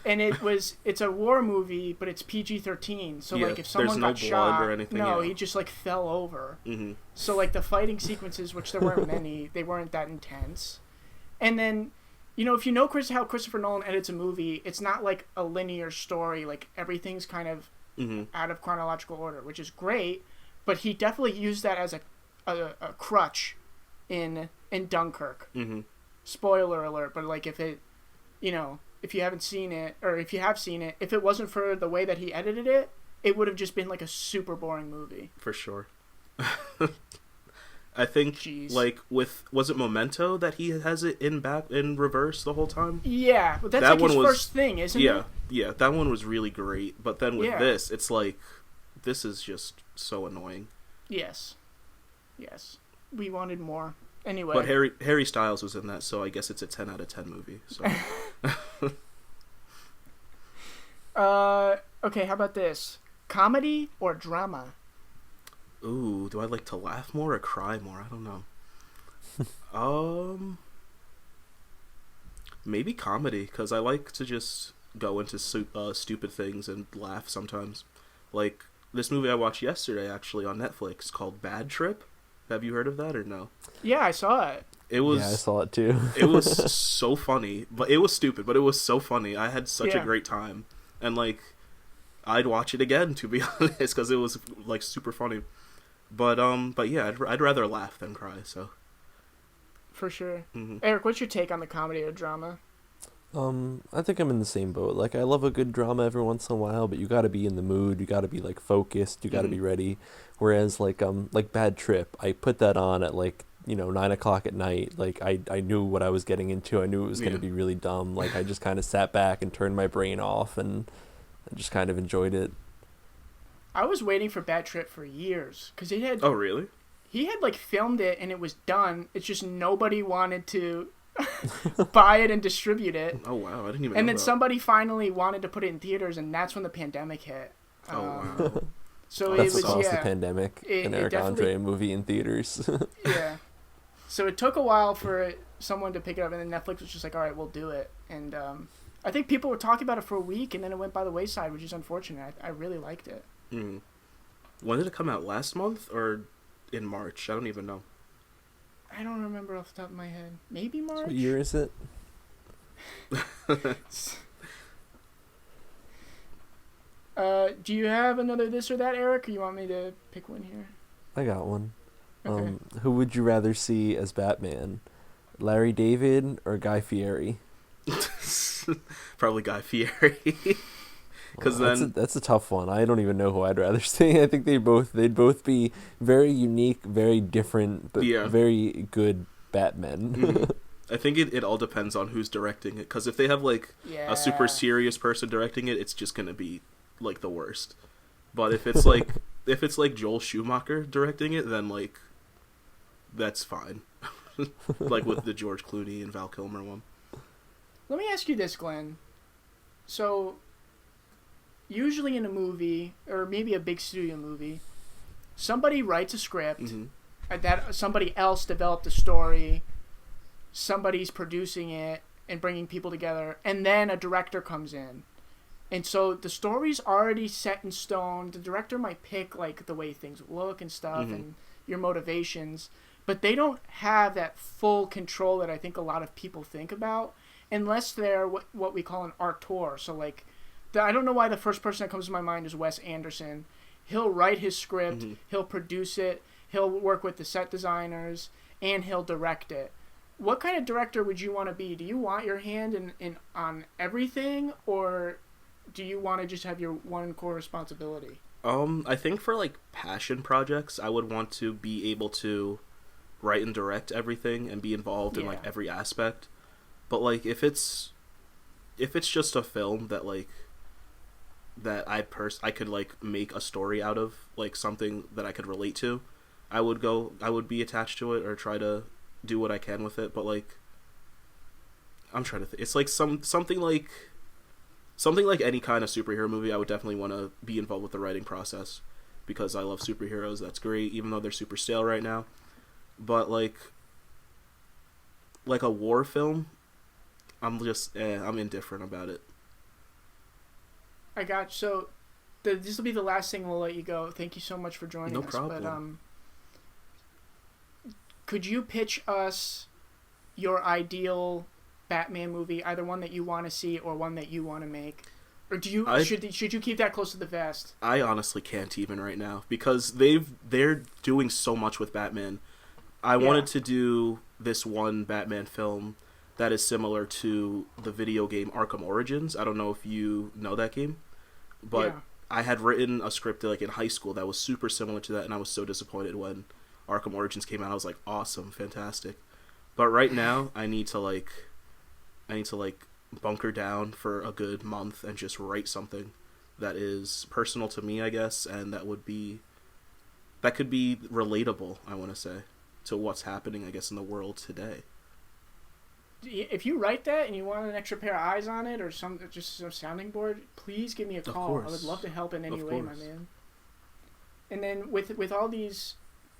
S2: And it's a war movie, but it's PG-13. So like if someone got shot,
S3: or anything,
S2: he just like fell over.
S3: Mm-hmm.
S2: So like the fighting sequences, which there weren't many, they weren't that intense. And then, if you know how Christopher Nolan edits a movie, it's not like a linear story. Like everything's kind of out of chronological order, which is great. But he definitely used that as a crutch in Dunkirk.
S3: Mm-hmm.
S2: Spoiler alert! But like if it, if you haven't seen it, or if you have seen it, if it wasn't for the way that he edited it, it would have just been like a super boring movie.
S3: For sure. I think, was it Memento that he has it in reverse the whole time?
S2: Yeah, but that's like his first thing, isn't it?
S3: Yeah, that one was really great. But then with this, it's like, this is just so annoying.
S2: Yes. We wanted more. Anyway.
S3: But Harry Styles was in that, so I guess it's a 10 out of 10 movie. So.
S2: Okay, how about this? Comedy or drama?
S3: Ooh, do I like to laugh more or cry more? I don't know. Maybe comedy, because I like to just go into stupid things and laugh sometimes. Like, this movie I watched yesterday, actually, on Netflix, called Bad Trip. Have you heard of that or no?
S2: Yeah, I saw it.
S1: Yeah, I saw it too.
S3: It was so funny, but it was stupid, but it was so funny. I had such a great time. And, like, I'd watch it again, to be honest, because it was, like, super funny. But yeah, I'd rather laugh than cry, so.
S2: For sure.
S3: Mm-hmm.
S2: Eric, what's your take on the comedy or drama?
S1: I think I'm in the same boat. Like, I love a good drama every once in a while, but you gotta be in the mood, you gotta be, like, focused, you gotta be ready. Whereas, like Bad Trip, I put that on at, 9 o'clock at night. Like, I knew what I was getting into. I knew it was gonna be really dumb. Like, I just kind of sat back and turned my brain off, and I just kind of enjoyed it.
S2: I was waiting for Bad Trip for years, because he had...
S3: Oh, really?
S2: He had, filmed it, and it was done. It's just nobody wanted to buy it and distribute it.
S3: Oh, wow, I didn't even know
S2: And then
S3: that.
S2: Somebody finally wanted to put it in theaters, and that's when the pandemic hit.
S3: Oh, wow.
S2: So
S1: that's
S2: it was,
S1: what caused the pandemic, an Eric Andre movie in theaters.
S2: Yeah. So it took a while for someone to pick it up, and then Netflix was just like, all right, we'll do it. And I think people were talking about it for a week, and then it went by the wayside, which is unfortunate. I really liked it.
S3: Mm-hmm. When did it come out? Last month or in March? I don't even know.
S2: I don't remember off the top of my head. Maybe March?
S1: What year is it?
S2: Do you have another this or that, Eric, or you want me to pick one here?
S1: I got one.
S2: Okay.
S1: Who would you rather see as Batman? Larry David or Guy Fieri?
S3: Probably Guy Fieri. Because
S1: that's a tough one. I don't even know who I'd rather see. I think they'd both be very unique, very different, but very good Batmen.
S3: Mm-hmm. I think it all depends on who's directing it. Because if they have a super serious person directing it, it's just gonna be the worst. But if it's if it's Joel Schumacher directing it, then that's fine. With the George Clooney and Val Kilmer one.
S2: Let me ask you this, Glenn. So, usually in a movie, or maybe a big studio movie, somebody writes a script, that somebody else developed a story, somebody's producing it and bringing people together, and then a director comes in. And so the story's already set in stone. The director might pick the way things look and stuff and your motivations, but they don't have that full control that I think a lot of people think about, unless they're what we call an auteur. So I don't know why the first person that comes to my mind is Wes Anderson. He'll write his script, he'll produce it, he'll work with the set designers, and he'll direct it. what kind of director would you want to be? Do you want your hand in on everything, or do you want to just have your one core responsibility?
S3: I think for like passion projects, I would want to be able to write and direct everything and be involved in like every aspect. But like if it's just a film that like that I could like make a story out of, like something that I could relate to, I would be attached to it or try to do what I can with it. But like I'm trying to think. It's like something like any kind of superhero movie. I would definitely want to be involved with the writing process because I love superheroes. That's great, even though they're super stale right now. But like a war film, I'm indifferent about it.
S2: I got you. So this will be the last thing we'll let you go. Thank you so much for joining us.
S3: No problem.
S2: But could you pitch us your ideal Batman movie, either one that you want to see or one that you want to make? Or should you keep that close to the vest?
S3: I honestly can't even right now because they're doing so much with Batman. I wanted to do this one Batman film that is similar to the video game Arkham Origins. I don't know if you know that game, but I had written a script like in high school that was super similar to that, and I was so disappointed when Arkham Origins came out. I was like, awesome, fantastic. But right now, I need to bunker down for a good month and just write something that is personal to me, I guess, and that could be relatable, I want to say, to what's happening, I guess, in the world today.
S2: If you write that and you want an extra pair of eyes on it or just some sounding board, please give me a call. I would love to help in any way, my man. And then with all these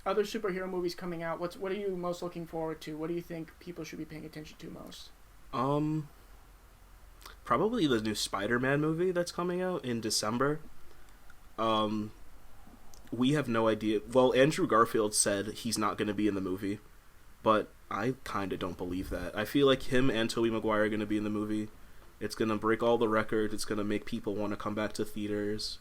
S2: other superhero movies coming out, what are you most looking forward to? What do you think people should be paying attention to most?
S3: Probably the new Spider-Man movie that's coming out in December. We have no idea. Well, Andrew Garfield said he's not going to be in the movie, but I kind of don't believe that. I feel like him and Tobey Maguire are going to be in the movie. It's going to break all the records. It's going to make people want to come back to theaters,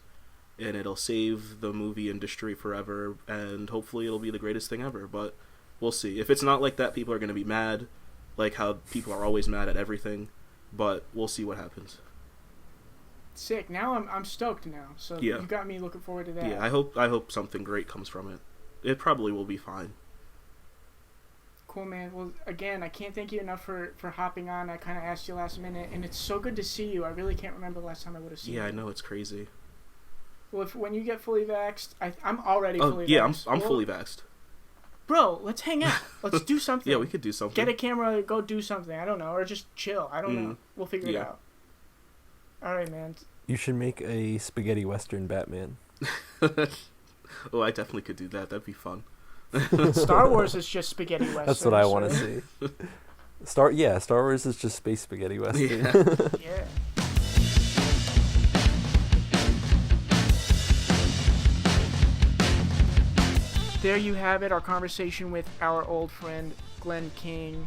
S3: and it'll save the movie industry forever, and hopefully it'll be the greatest thing ever, but we'll see. If it's not like that, people are going to be mad, like how people are always mad at everything, but we'll see what happens.
S2: Sick. Now I'm stoked now. So you got me looking forward to that.
S3: Yeah, I hope something great comes from it. It probably will be fine.
S2: Cool, man. Well, again, I can't thank you enough for hopping on. I kind of asked you last minute, and it's so good to see you. I really can't remember the last time I would have seen you.
S3: Yeah, I know, it's crazy.
S2: Well, when you get fully vaxxed, I'm already fully vaxxed.
S3: Yeah, I'm fully vaxxed.
S2: Bro, let's hang out. Let's do something.
S3: Yeah, we could do something.
S2: Get a camera, go do something. I don't know. Or just chill. I don't know. We'll figure it out. All right, man.
S1: You should make a spaghetti western Batman.
S3: Oh, I definitely could do that. That'd be fun.
S2: Star Wars is just spaghetti western.
S1: That's what I want to see. Star Wars is just space spaghetti western.
S2: Yeah. There you have it, our conversation with our old friend Glenn King.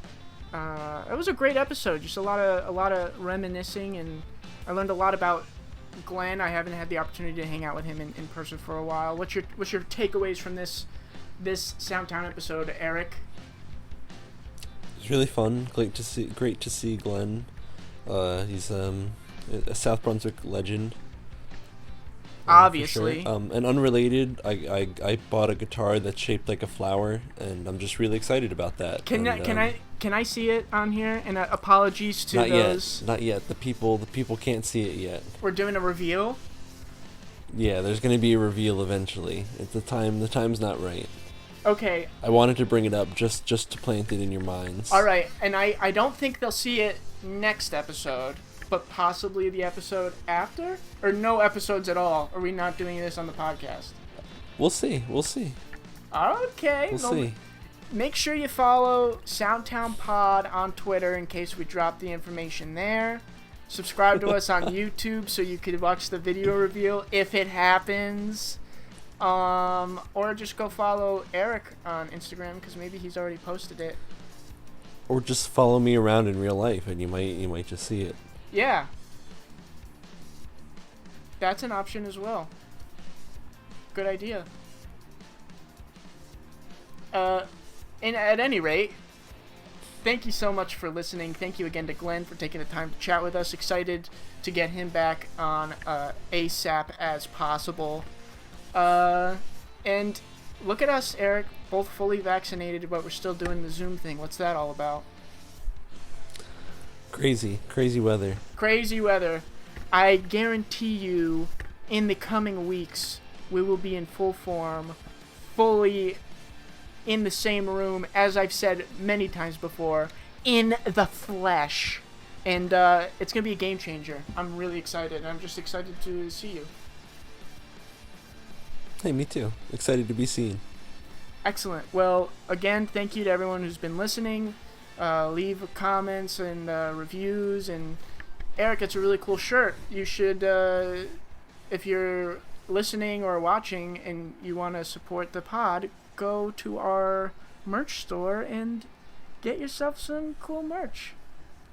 S2: It was a great episode, just a lot of reminiscing, and I learned a lot about Glenn. I haven't had the opportunity to hang out with him in person for a while. What's your takeaways from this Soundtown episode, Eric?
S1: It's really fun. Great to see Glenn. He's a South Brunswick legend.
S2: Obviously.
S1: Sure. And unrelated, I bought a guitar that's shaped like a flower, and I'm just really excited about that. Can
S2: I see it on here? And apologies to
S1: not
S2: those.
S1: Not yet. The people can't see it yet.
S2: We're doing a reveal.
S1: Yeah, there's gonna be a reveal eventually. The time's not right.
S2: Okay.
S1: I wanted to bring it up just to plant it in your minds.
S2: All right, and I don't think they'll see it next episode, but possibly the episode after, or no episodes at all. Are we not doing this on the podcast?
S1: We'll see.
S2: Okay.
S1: We'll see.
S2: Make sure you follow Soundtown Pod on Twitter in case we drop the information there. Subscribe to us on YouTube so you could watch the video reveal if it happens. Or just go follow Eric on Instagram because maybe he's already posted it.
S1: Or just follow me around in real life and you might just see it.
S2: Yeah. That's an option as well. Good idea. And at any rate, thank you so much for listening. Thank you again to Glenn for taking the time to chat with us. Excited to get him back on ASAP as possible. And look at us, Eric, both fully vaccinated, but we're still doing the Zoom thing. What's that all about?
S1: Crazy weather.
S2: Crazy weather. I guarantee you, in the coming weeks, we will be in full form, fully in the same room, as I've said many times before, in the flesh. And it's going to be a game changer. I'm really excited. I'm just excited to see you.
S1: Hey, me too. Excited to be seen.
S2: Excellent. Well, again, thank you to everyone who's been listening. Leave comments and reviews. And Eric, it's a really cool shirt. You should, if you're listening or watching and you want to support the pod, go to our merch store and get yourself some cool merch.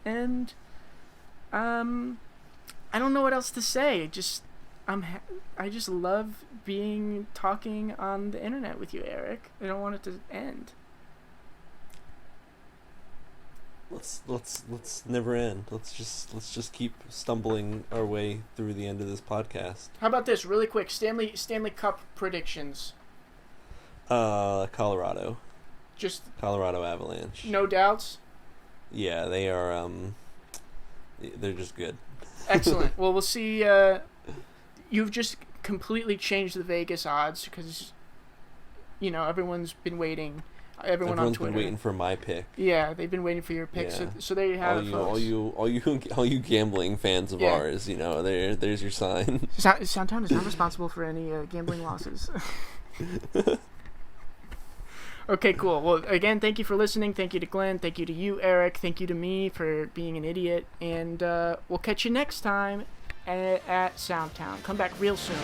S2: And I don't know what else to say. I just love talking on the internet with you, Eric. I don't want it to end.
S1: Let's never end. Let's just keep stumbling our way through the end of this podcast.
S2: How about this, really quick? Stanley Cup predictions.
S1: Colorado.
S2: Just
S1: Colorado Avalanche.
S2: no doubts.
S1: Yeah, they are. They're just good.
S2: Excellent. Well, we'll see. You've just completely changed the Vegas odds because, everyone's been waiting. Everyone's on Twitter.
S1: Been waiting for my pick.
S2: Yeah, they've been waiting for your pick.
S1: Yeah.
S2: So there you have it, folks.
S1: All you gambling fans of ours, there's your sign.
S2: Soundtown is not responsible for any gambling losses. Okay, cool. Well, again, thank you for listening. Thank you to Glenn. Thank you to you, Eric. Thank you to me for being an idiot. And we'll catch you next time at Soundtown. Come back real soon.